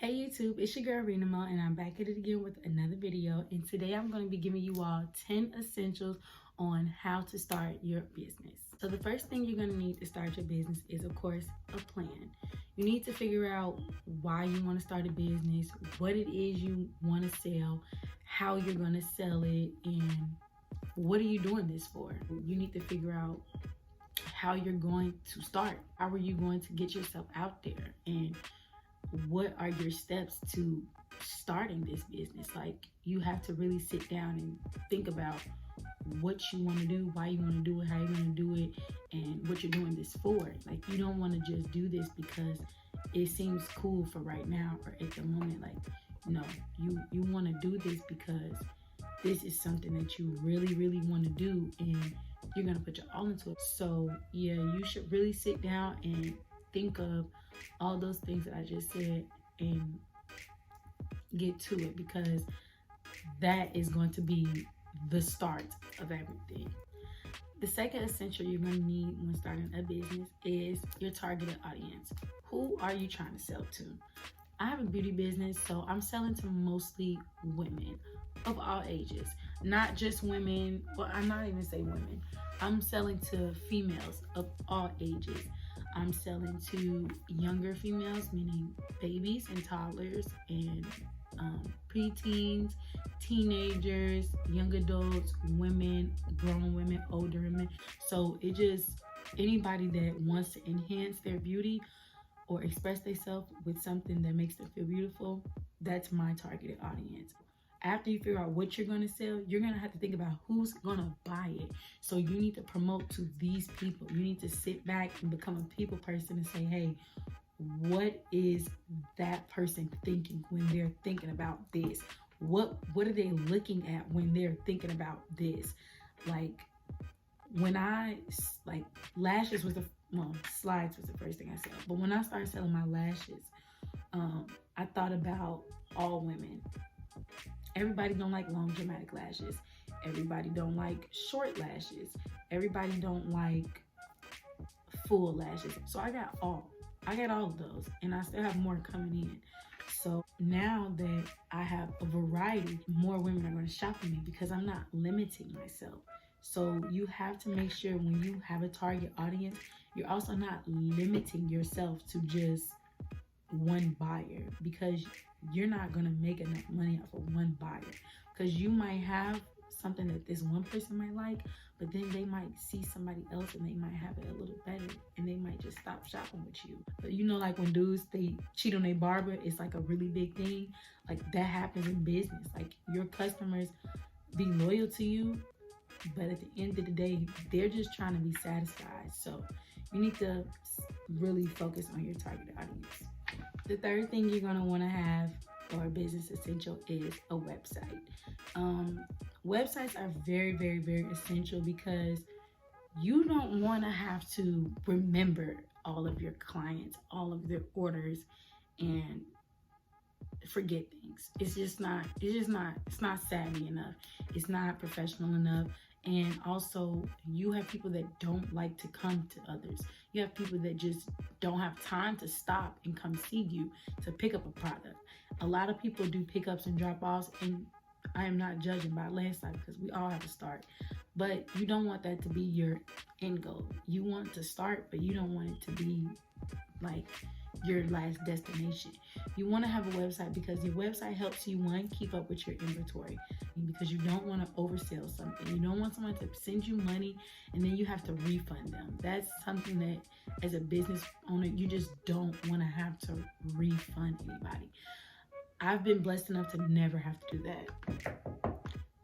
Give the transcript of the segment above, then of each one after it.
Hey YouTube, it's your girl renamoeee and I'm back at it again with another video, and today I'm going to be giving you all 10 essentials on how to start your business. So the first thing you're going to need to start your business is, of course, a plan. You need to figure out why you want to start a business, what it is you want to sell, how you're going to sell it, and what are you doing this for. You need to figure out how you're going to start. How are you going to get yourself out there, and what are your steps to starting this business? Like, you have to really sit down and think about what you want to do, why you want to do it, how you're going to do it, and what you're doing this for. Like, you don't want to just do this because it seems cool for right now or at the moment. Like, no, you want to do this because this is something that you really want to do, and you're going to put your all into it. So yeah, you should really sit down and think of all those things that I just said and get to it, because that is going to be the start of everything. The second essential you're going to need when starting a business is your targeted audience. Who are you trying to sell to? I have a beauty business, so I'm selling to mostly women of all ages. Not just women, well, I'm not even say women. I'm selling to females of all ages. I'm selling to younger females, meaning babies and toddlers, and preteens, teenagers, young adults, women, grown women, older women. So it just, anybody that wants to enhance their beauty or express themselves with something that makes them feel beautiful, that's my targeted audience. After you figure out what you're going to sell, you're going to have to think about who's going to buy it. So you need to promote to these people. You need to sit back and become a people person and say, hey, what is that person thinking when they're thinking about this? What are they looking at when they're thinking about this? Like, when lashes was slides was the first thing I said. But when I started selling my lashes, I thought about all women. Everybody don't like long dramatic lashes. Everybody don't like short lashes. Everybody don't like full lashes. So I got all of those, and I still have more coming in. So now that I have a variety, more women are going to shop with me because I'm not limiting myself. So you have to make sure when you have a target audience, you're also not limiting yourself to just one buyer, because you're not going to make enough money off of one buyer. Because you might have something that this one person might like, but then they might see somebody else and they might have it a little better, and they might just stop shopping with you. But you know, like when dudes, they cheat on their barber, it's like a really big thing. Like, that happens in business. Like, your customers be loyal to you, but at the end of the day, they're just trying to be satisfied. So you need to really focus on your targeted audience. The third thing you're going to want to have, or a business essential, is a website. Websites are very essential, because you don't want to have to remember all of your clients, all of their orders, and forget things. It's not savvy enough. It's not professional enough. And also, you have people that don't like to come to others. You have people that just don't have time to stop and come see you to pick up a product. A lot of people do pickups and drop-offs, and I am not judging by landslide, because we all have to start. But you don't want that to be your end goal. You want to start, but you don't want it to be like your last destination. You want to have a website because your website helps you, one, keep up with your inventory, because you don't want to oversell something. You don't want someone to send you money and then you have to refund them. That's something that, as a business owner, you just don't want to have to refund anybody. I've been blessed enough to never have to do that.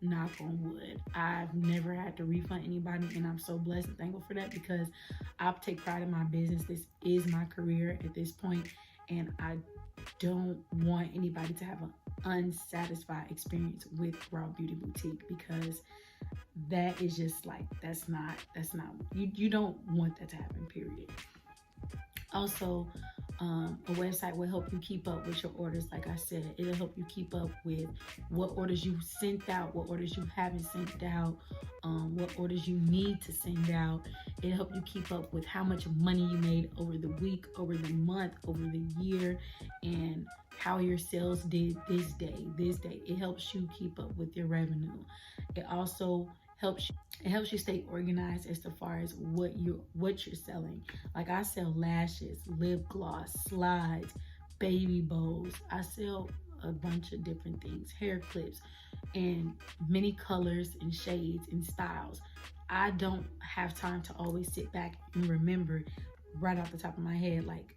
Knock on wood. I've never had to refund anybody, and I'm so blessed and thankful for that, because I take pride in my business. This is my career at this point, and I don't want anybody to have an unsatisfied experience with Raw Beauty Boutique, because that is just like, that's not you don't want that to happen, period. Also, a website will help you keep up with your orders. Like I said, it'll help you keep up with what orders you sent out, what orders you haven't sent out, what orders you need to send out. It'll help you keep up with how much money you made over the week, over the month, over the year, and how your sales did this day. It helps you keep up with your revenue. It also helps you stay organized as far as what you're selling. Like I sell lashes, lip gloss, slides, baby bows. I sell a bunch of different things, hair clips, and many colors and shades and styles. I don't have time to always sit back and remember right off the top of my head, like,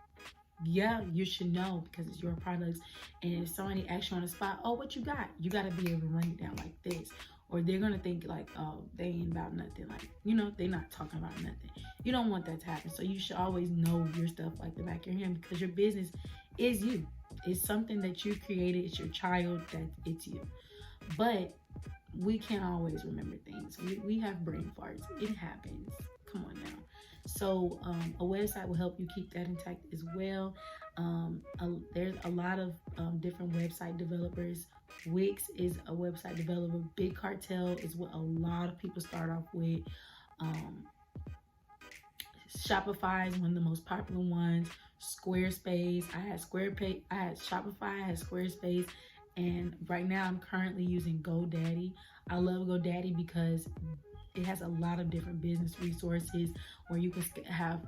yeah, you should know because it's your products. And if somebody asks you on the spot, oh, what you got? You got to be able to run it down like this. Or they're going to think like, oh, they ain't about nothing. Like, you know, they're not talking about nothing. You don't want that to happen. So you should always know your stuff like the back of your hand, because your business is you. It's something that you created. It's your child, that it's you. But we can't always remember things. We have brain farts. It happens. Come on now. So a website will help you keep that intact as well. There's a lot of different website developers. Wix is a website developer. Big Cartel is what a lot of people start off with. Shopify is one of the most popular ones. Squarespace. I had Shopify, I had Squarespace, and right now I'm currently using GoDaddy. I love GoDaddy because it has a lot of different business resources where you can have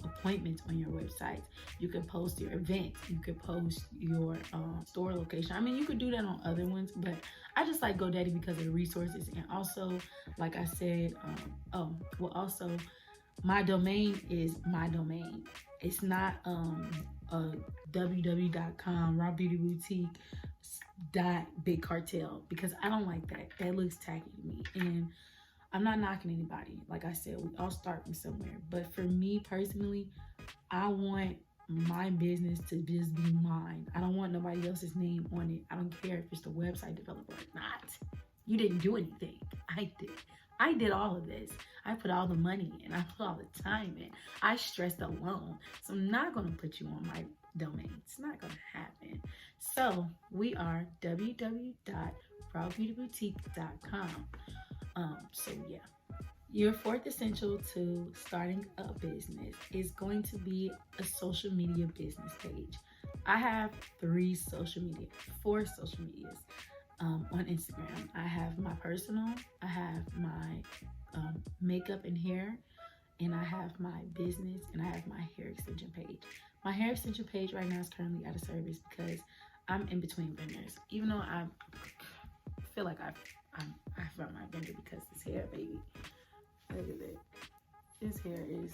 appointments on your websites. You can post your events. You can post your store location. I mean, you could do that on other ones, but I just like GoDaddy because of the resources. And also, like I said, also my domain is my domain. It's not a www.com, Raw Beauty Boutique .big cartel, because I don't like that. That looks tacky to me. And I'm not knocking anybody. Like I said, we all start from somewhere. But for me personally, I want my business to just be mine. I don't want nobody else's name on it. I don't care if it's the website developer or not. You didn't do anything. I did. I did all of this. I put all the money in. I put all the time in. I stressed alone. So I'm not going to put you on my domain. It's not going to happen. So we are www.rawbeautyboutique.com. So yeah, your fourth essential to starting a business is going to be a social media business page. I have four social medias on Instagram. I have my personal, I have my makeup and hair, and I have my business, and I have my hair extension page. My hair extension page right now is currently out of service because I'm in between vendors. Even though I feel like I found my vendor, because this hair, baby, look at it. This hair is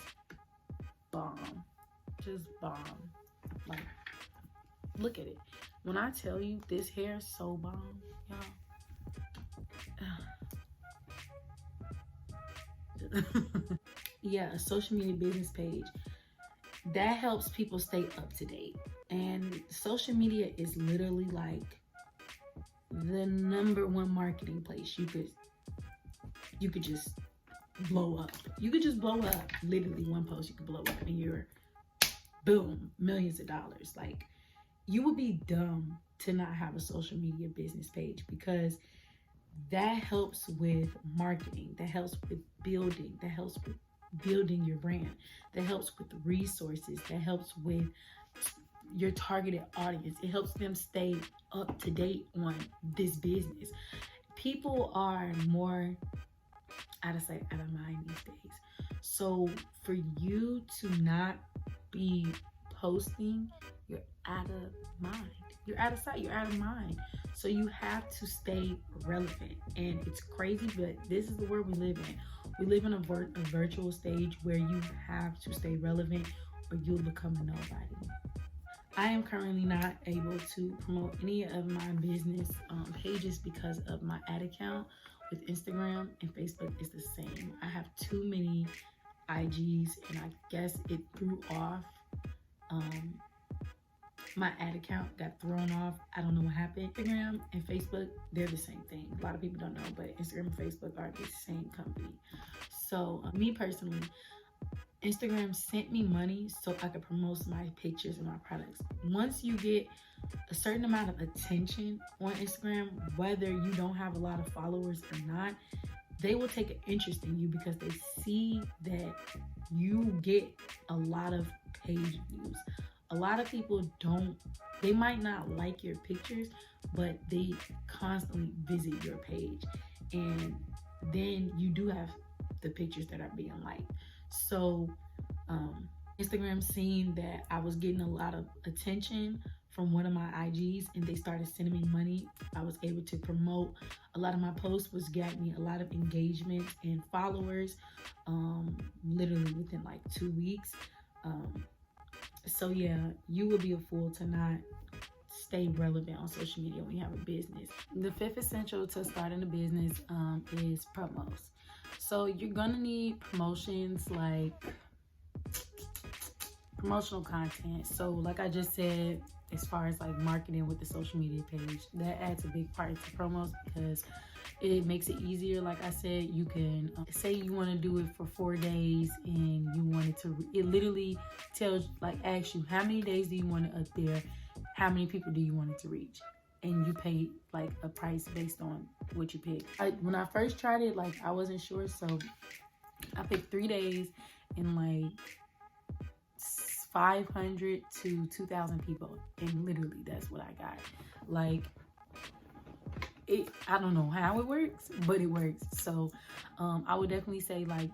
bomb, just bomb. Like, look at it. When I tell you this hair is so bomb, y'all. Yeah, a social media business page that helps people stay up to date. And social media is literally like the #1 marketing place. You could just blow up. You could just blow up. Literally one post, you could blow up and you're boom, millions of dollars. Like, you would be dumb to not have a social media business page, because that helps with marketing, that helps with building, that helps with building your brand, that helps with resources, that helps with your targeted audience. It helps them stay up to date on this business. People are more out of sight, out of mind these days. So for you to not be posting, you're out of mind. You're out of sight, you're out of mind. So you have to stay relevant. And it's crazy, but this is the world we live in. We live in a virtual stage where you have to stay relevant or you'll become a nobody. I am currently not able to promote any of my business pages because of my ad account with Instagram and Facebook is the same. I have too many IGs, and I guess it threw off. My ad account got thrown off. I don't know what happened. Instagram and Facebook, they're the same thing. A lot of people don't know, but Instagram and Facebook are the same company. So me personally, Instagram sent me money so I could promote my pictures and my products. Once you get a certain amount of attention on Instagram, whether you don't have a lot of followers or not, they will take an interest in you because they see that you get a lot of page views, A lot of people they might not like your pictures, but they constantly visit your page. And then you do have the pictures that are being liked. So Instagram seen that I was getting a lot of attention from one of my IGs, and they started sending me money. I was able to promote a lot of my posts, which got me a lot of engagement and followers, literally within like 2 weeks. So yeah, you would be a fool to not stay relevant on social media when you have a business. The fifth essential to starting a business is promos. So you're gonna need promotions, like promotional content. So like I just said, as far as like marketing with the social media page, that adds a big part to promos because it makes it easier. Like I said, you can say you want to do it for 4 days and you want it to, it literally tells, like, asks you how many days do you want it up there, how many people do you want it to reach, and you pay like a price based on what you pick. When I first tried it, like I wasn't sure, so I picked 3 days and like 500 to 2,000 people, and literally that's what I got. Like, I don't know how it works, but it works. So I would definitely say like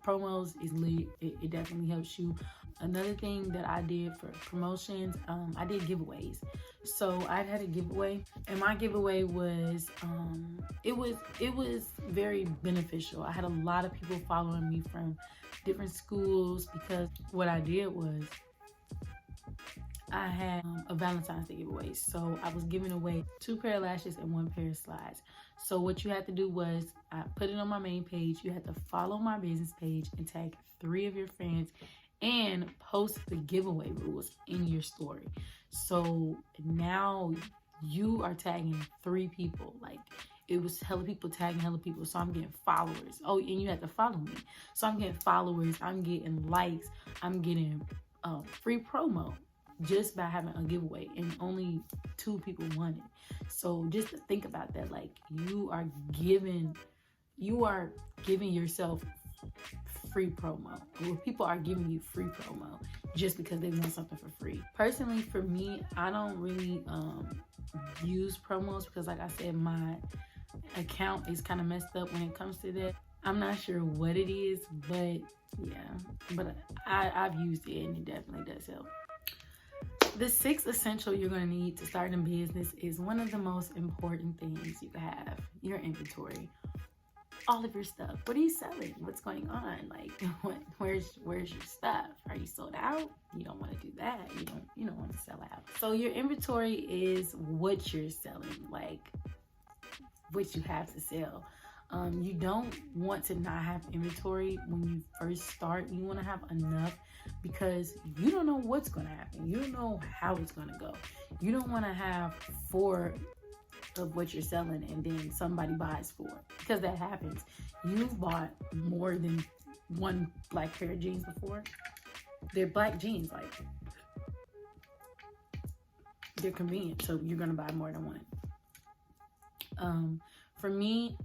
promos is lit. It definitely helps you. Another thing that I did for promotions, I did giveaways. So I had a giveaway, and my giveaway was it was very beneficial. I had a lot of people following me from different schools because what I did was I had a Valentine's Day giveaway. So I was giving away 2 pair of lashes and 1 pair of slides. So what you had to do was I put it on my main page. You had to follow my business page and tag 3 of your friends and post the giveaway rules in your story. So now you are tagging 3 people. Like, it was hella people tagging hella people, so I'm getting followers. Oh, and you have to follow me. So I'm getting followers, I'm getting likes, I'm getting free promo just by having a giveaway, and only 2 people won it. So just to think about that, like you are giving yourself free promo. Well, people are giving you free promo just because they want something for free. Personally, for me, I don't really use promos because, like I said, my account is kind of messed up when it comes to that. I'm not sure what it is, but yeah, but I've used it and it definitely does help. The 6th essential you're going to need to start a business is one of the most important things you can have: your inventory. All of your stuff. What are you selling? What's going on? Like, where's your stuff? Are you sold out? You don't want to do that. You don't want to sell out. So your inventory is what you're selling, like what you have to sell. You don't want to not have inventory when you first start. You want to have enough because you don't know what's going to happen. You don't know how it's going to go. You don't want to have 4 of what you're selling and then somebody buys 4, because that happens. You've bought more than 1 black pair of jeans before. They're black jeans, like they're convenient, so you're gonna buy more than 1. For me,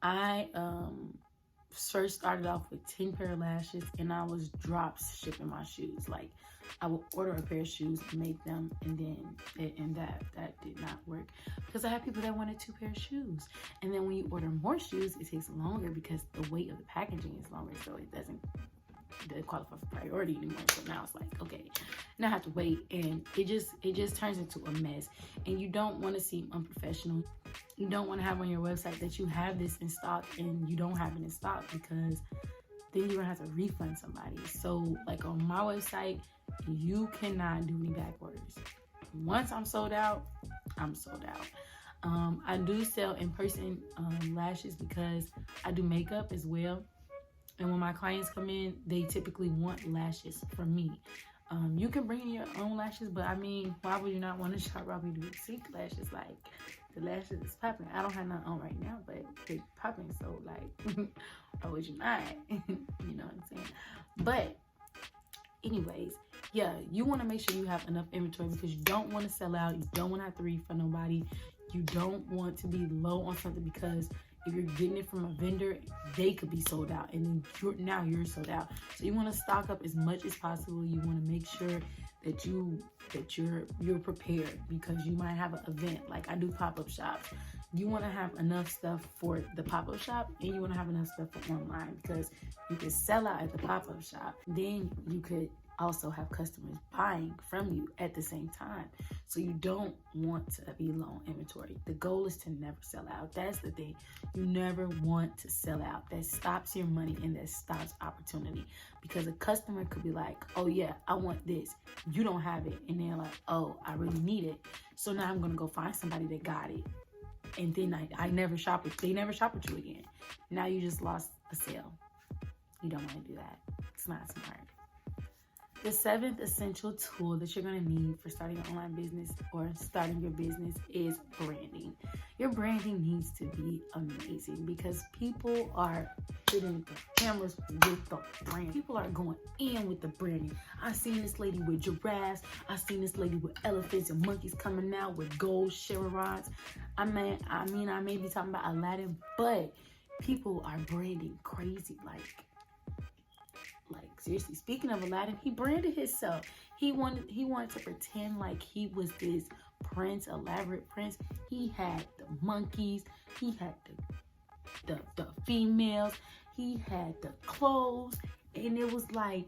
I first started off with 10 pair of lashes, and I was drop shipping my shoes. Like, I would order a pair of shoes and make them, and then that did not work because I had people that wanted 2 pair of shoes. And then when you order more shoes, it takes longer because the weight of the packaging is longer, so it doesn't qualify for priority anymore. So now it's like, okay, now I have to wait, and it just turns into a mess. And you don't want to seem unprofessional. You don't want to have on your website that you have this in stock and you don't have it in stock, because then you're gonna have to refund somebody. So like on my website, you cannot do any back orders. Once I'm sold out, I'm sold out. I do sell in-person lashes because I do makeup as well. And when my clients come in, they typically want lashes from me. You can bring in your own lashes, but I mean, why would you not want to shop around me to see lashes? Like, the lashes is popping. I don't have none on right now, but they're popping. So like, why would you not? You know what I'm saying? But anyways, yeah, you want to make sure you have enough inventory because you don't want to sell out. You don't want to have to refund nobody. You don't want to be low on something because if you're getting it from a vendor, they could be sold out, and then now you're sold out. So you want to stock up as much as possible. You want to make sure that you're prepared, because you might have an event. Like I do pop-up shops. You want to have enough stuff for the pop-up shop, and you want to have enough stuff for online, because you can sell out at the pop-up shop. Then you could also have customers buying from you at the same time. So you don't want to be low on inventory. The goal is to never sell out. That's the thing. You never want to sell out. That stops your money and that stops opportunity, because a customer could be like, oh yeah, I want this. You don't have it. And they're like, oh, I really need it. So now I'm going to go find somebody that got it. And then I never shop with, they never shop with you again. Now you just lost a sale. You don't want to do that. It's not smart. The 7th essential tool that you're going to need for starting an online business or starting your business is branding. Your branding needs to be amazing, because people are hitting the cameras with the brand. People are going in with the branding. I've seen this lady with giraffes. I've seen this lady with elephants and monkeys coming out with gold chevrons. I may be talking about Aladdin, but people are branding crazy. Like seriously, speaking of Aladdin, he branded himself. He wanted to pretend like he was this prince, elaborate prince. He had the monkeys, he had the females, he had the clothes, and it was like,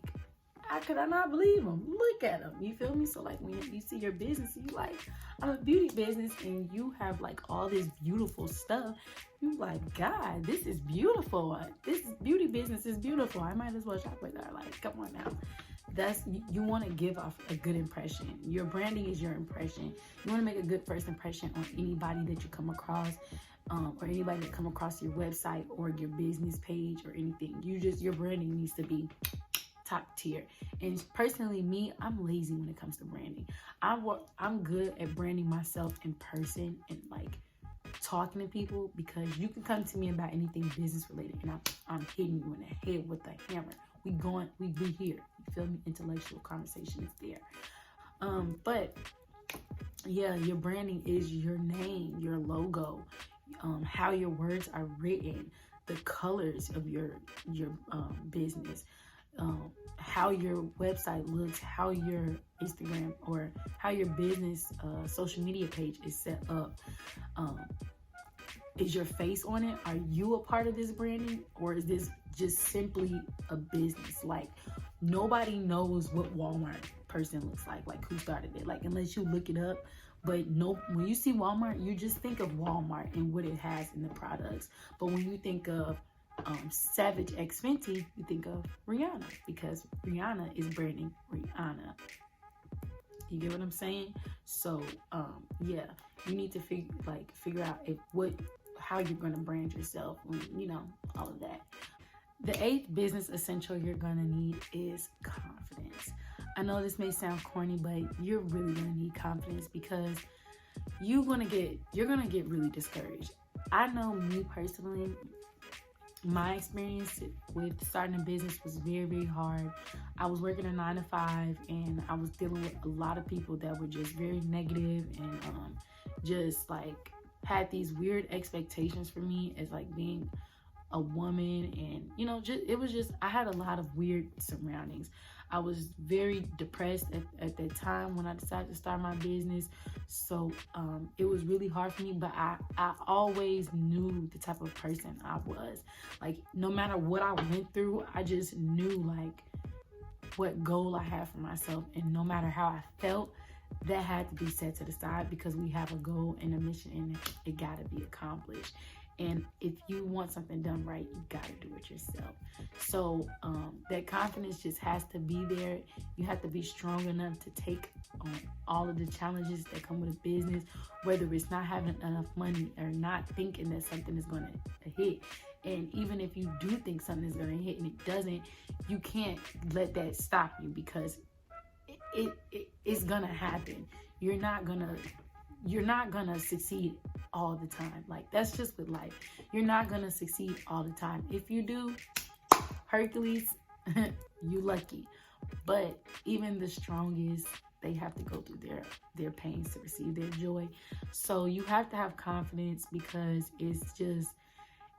how could I not believe him? Look at him. You feel me? So like when you see your business, you like, I'm a beauty business, and you have like all this beautiful stuff. You like, God, this is beautiful. This beauty business is beautiful. I might as well shop with her. Like, come on now. You want to give off a good impression. Your branding is your impression. You want to make a good first impression on anybody that you come across, or anybody that come across your website or your business page or anything. Your branding needs to be top tier. And personally, me, I'm lazy when it comes to branding. I'm good at branding myself in person and like talking to people, because you can come to me about anything business related and I'm hitting you in the head with the hammer. We here. You feel me? Intellectual conversation is there. But yeah, your branding is your name, your logo, how your words are written, the colors of your business, how your website looks, how your Instagram or how your business social media page is set up. Is your face on it? Are you a part of this branding, or is this just simply a business? Like, nobody knows what Walmart person looks like who started it, like unless you look it up. But no, when you see Walmart, you just think of Walmart and what it has in the products. But when you think of Savage X Fenty, you think of Rihanna, because Rihanna is branding Rihanna. You get what I'm saying? So yeah, you need to figure out how you're going to brand yourself, all of that. The 8th business essential you're going to need is confidence. I know this may sound corny, but you're really going to need confidence, because you're going to get really discouraged. I know me personally, my experience with starting a business was very, very hard. I was working a 9-to-5, and I was dealing with a lot of people that were just very negative and just like had these weird expectations for me as like being a woman, and I had a lot of weird surroundings. I was very depressed at that time when I decided to start my business. So it was really hard for me, but I always knew the type of person I was. Like, no matter what I went through, I just knew like what goal I had for myself. And no matter how I felt, that had to be set to the side, because we have a goal and a mission, and it got to be accomplished. And if you want something done right, you got to do it yourself. So that confidence just has to be there. You have to be strong enough to take on all of the challenges that come with a business, whether it's not having enough money or not thinking that something is going to hit. And even if you do think something is going to hit and it doesn't, you can't let that stop you, because it's going to happen. You're not gonna succeed all the time. Like, that's just with life. You're not gonna succeed all the time. If you do, Hercules, you lucky. But even the strongest, they have to go through their pains to receive their joy. So you have to have confidence, because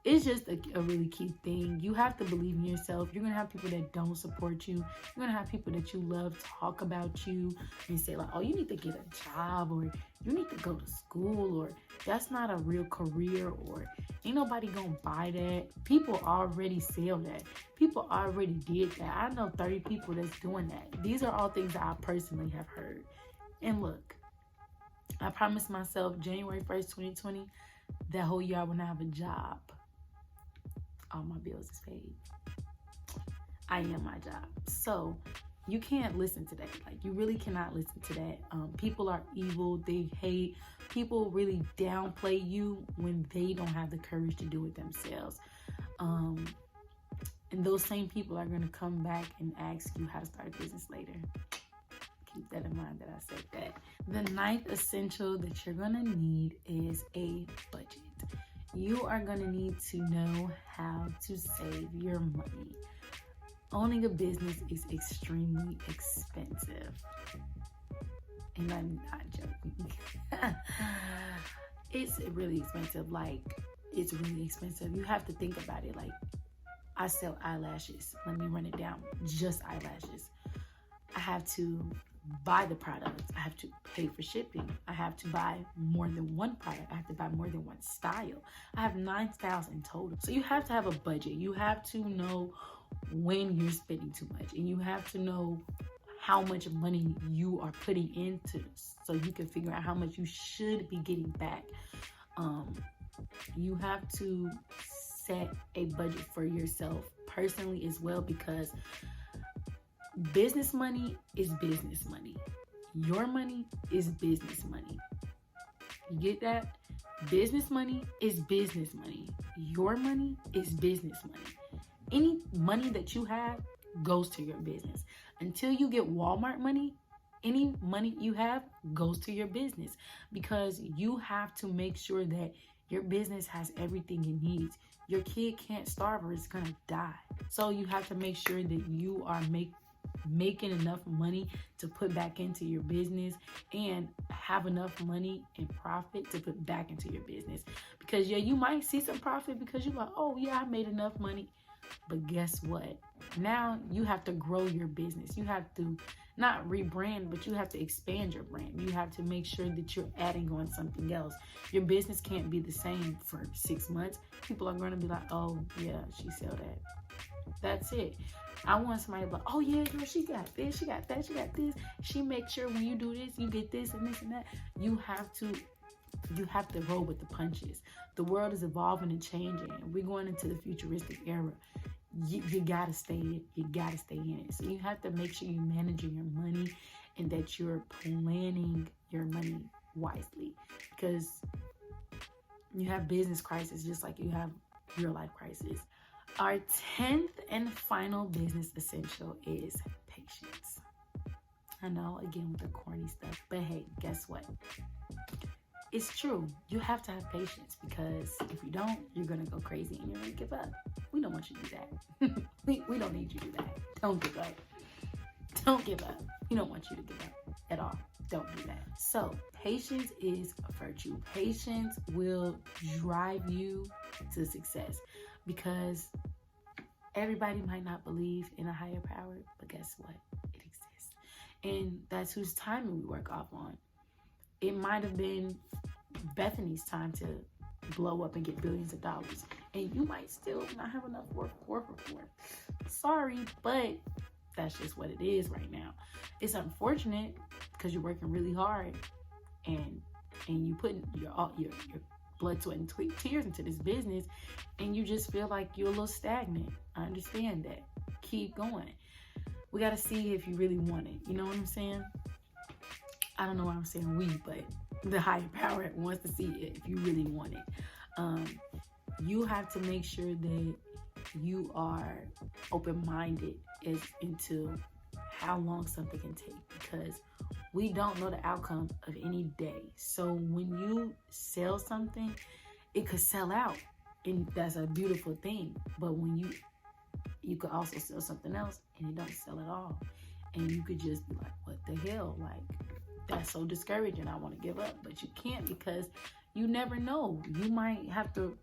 It's just a really key thing. You have to believe in yourself. You're going to have people that don't support you. You're going to have people that you love talk about you and say like, oh, you need to get a job, or you need to go to school, or that's not a real career, or ain't nobody going to buy that. People already sell that. People already did that. I know 30 people that's doing that. These are all things that I personally have heard. And look, I promised myself January 1st, 2020, that whole year I would not have a job. All my bills is paid. I am my job. So you can't listen to that. Like, you really cannot listen to that. People are evil. They hate. People really downplay you when they don't have the courage to do it themselves. And those same people are going to come back and ask you how to start a business later. Keep that in mind that I said that. The 9th essential that you're going to need is a budget. You are going to need to know how to save your money. Owning a business is extremely expensive. And I'm not joking. It's really expensive. Like, it's really expensive. You have to think about it. Like, I sell eyelashes. Let me run it down. Just eyelashes. I have to buy the product. I have to pay for shipping. I have to buy more than one product. I have to buy more than one style. I have 9 styles in total. So you have to have a budget. You have to know when you're spending too much, and you have to know how much money you are putting into this, so you can figure out how much you should be getting back. You have to set a budget for yourself personally as well, because business money is business money. Your money is business money. You get that? Business money is business money. Your money is business money. Any money that you have goes to your business. Until you get Walmart money, any money you have goes to your business, because you have to make sure that your business has everything it needs. Your kid can't starve or it's gonna die. So you have to make sure that you are making enough money to put back into your business, and have enough money and profit to put back into your business. Because yeah, you might see some profit because you're like, oh yeah, I made enough money. But guess what? Now you have to grow your business. You have to not rebrand, but you have to expand your brand. You have to make sure that you're adding on something else. Your business can't be the same for 6 months. People are going to be like, oh yeah, she sell that. That's it. I want somebody to be like, oh yeah, girl, she got this, she got that, she got this. She makes sure when you do this, you get this and this and that. You have to roll with the punches. The world is evolving and changing. We're going into the futuristic era. You gotta stay in. You gotta stay in it. So you have to make sure you're managing your money, and that you're planning your money wisely, because you have business crisis just like you have real life crisis. Our 10th and final business essential is patience. I know, again, with the corny stuff, but hey, guess what? It's true. You have to have patience, because if you don't, you're going to go crazy and you're going to give up. We don't want you to do that. we don't need you to do that. Don't give up. Don't give up. We don't want you to give up at all. Don't do that. So patience is a virtue. Patience will drive you to success, because everybody might not believe in a higher power, but guess what? It exists. And that's whose timing we work off on. It might have been Bethany's time to blow up and get billions of dollars, and you might still not have enough work for it. Sorry, but that's just what it is right now. It's unfortunate, because you're working really hard, and you putting your blood, sweat, and tears into this business, and you just feel like you're a little stagnant. I understand that. Keep going. We got to see if you really want it. You know what I'm saying? I don't know why I'm saying we, but the higher power wants to see it if you really want it. You have to make sure that you are open-minded as into how long something can take, because we don't know the outcome of any day. So when you sell something, it could sell out, and that's a beautiful thing. But when you could also sell something else and it don't sell at all, and you could just be like, what the hell? Like, that's so discouraging. I want to give up, but you can't, because you never know. You might have to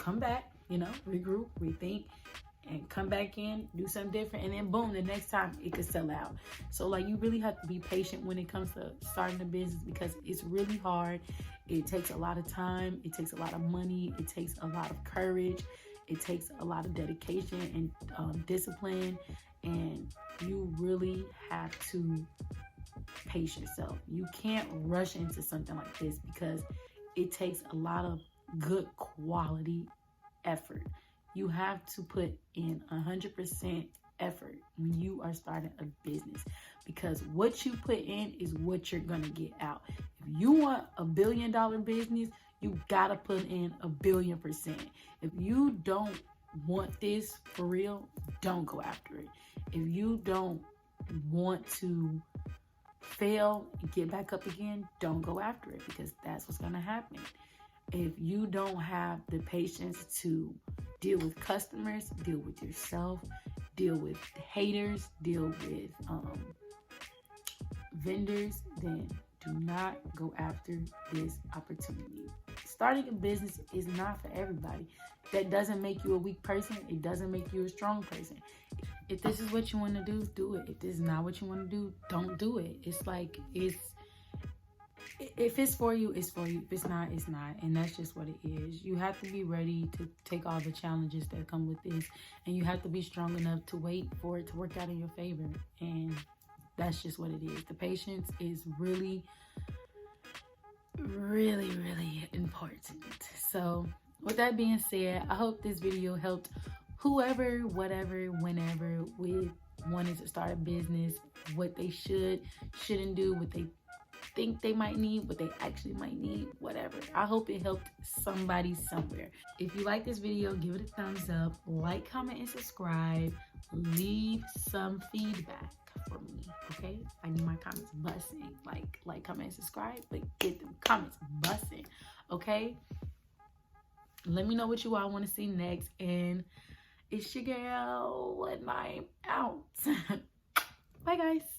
come back, you know, regroup, rethink, and come back in, do something different, and then boom, the next time it could sell out. So like, you really have to be patient when it comes to starting a business, because it's really hard. It takes a lot of time, it takes a lot of money, it takes a lot of courage, it takes a lot of dedication and discipline, and you really have to pace yourself. You can't rush into something like this, because it takes a lot of good quality effort. You have to put in 100% effort when you are starting a business, because what you put in is what you're gonna get out. If you want $1 billion business, you gotta put in 1,000,000,000%. If you don't want this for real, don't go after it. If you don't want to fail and get back up again, don't go after it, because that's what's gonna happen. If you don't have the patience to deal with customers, deal with yourself, deal with haters, deal with vendors, then do not go after this opportunity. Starting a business is not for everybody. That doesn't make you a weak person. It doesn't make you a strong person. If this is what you want to do, do it. If this is not what you want to do, don't do it. It's like, if it's for you, it's for you. If it's not, it's not. And that's just what it is. You have to be ready to take all the challenges that come with this. And you have to be strong enough to wait for it to work out in your favor. And that's just what it is. The patience is really, really, really important. So with that being said, I hope this video helped whoever, whatever, whenever, with wanting to start a business, what they shouldn't do, what they think they might need, what they actually might need, whatever. I hope it helped somebody somewhere. If you like this video, give it a thumbs up, like, comment, and subscribe. Leave some feedback for me, okay? I need my comments busting. Like, comment, and subscribe, but get the comments busting, okay? Let me know what you all want to see next, and it's your girl, and I'm out. Bye, guys.